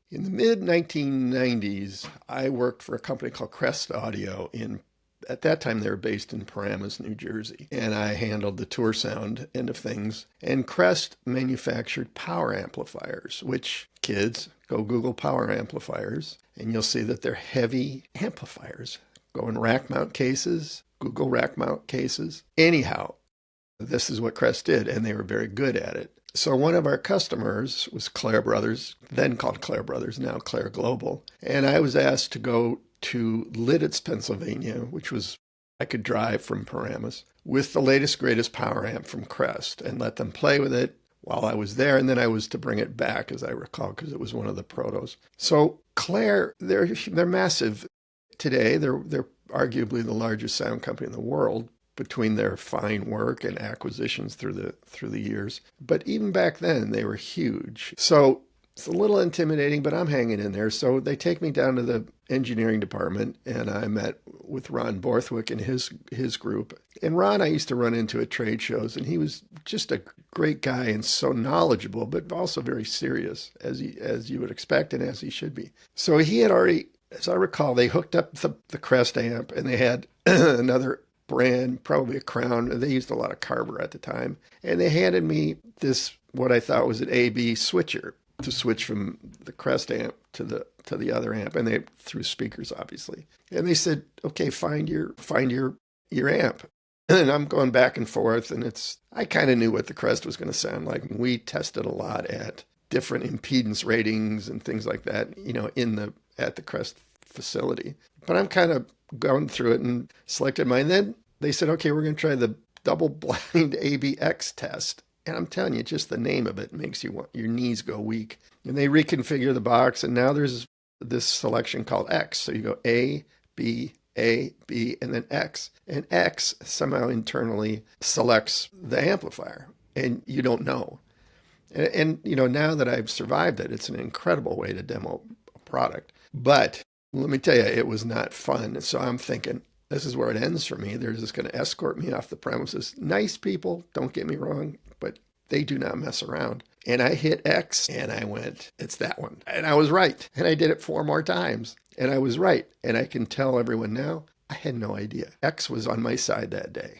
In the mid-1990s, I worked for a company called Crest Audio at that time they were based in Paramus, New Jersey, and I handled the tour sound end of things. And Crest manufactured power amplifiers, which kids, go Google power amplifiers, and you'll see that they're heavy amplifiers. Go in rack mount cases, Google rack mount cases. Anyhow, this is what Crest did, and they were very good at it. So one of our customers was Clair Brothers, then called Clair Brothers, now Clair Global. And I was asked to go to Lititz, Pennsylvania, which was, I could drive from Paramus, with the latest, greatest power amp from Crest and let them play with it while I was there. And then I was to bring it back, as I recall, because it was one of the protos. So Clair, they're massive today. They're arguably the largest sound company in the world, between their fine work and acquisitions through the years. But even back then, they were huge. So it's a little intimidating, but I'm hanging in there. So they take me down to the engineering department, and I met with Ron Borthwick and his group. And Ron, I used to run into at trade shows, and he was just a great guy and so knowledgeable, but also very serious, as you would expect and as he should be. So he had already, as I recall, they hooked up the Crest amp, and they had another brand, probably a Crown. They used a lot of Carver at the time. And they handed me this, what I thought was an AB switcher to switch from the Crest amp to the other amp. And they through speakers, obviously. And they said, okay, find your amp. And I'm going back and forth. And I kind of knew what the Crest was going to sound like. We tested a lot at different impedance ratings and things like that, at the Crest facility. But I'm kind of going through it and selected mine. Then they said, okay, we're going to try the double-blind ABX test. And I'm telling you, just the name of it makes your knees go weak. And they reconfigure the box, and now there's this selection called X. So you go A, B, A, B, and then X. And X somehow internally selects the amplifier, and you don't know. And now that I've survived it, it's an incredible way to demo a product. But let me tell you, it was not fun. So I'm thinking, this is where it ends for me. They're just going to escort me off the premises. Nice people, don't get me wrong, but they do not mess around. And I hit X, and I went, it's that one. And I was right. And I did it 4 more times, and I was right. And I can tell everyone now, I had no idea. X was on my side that day.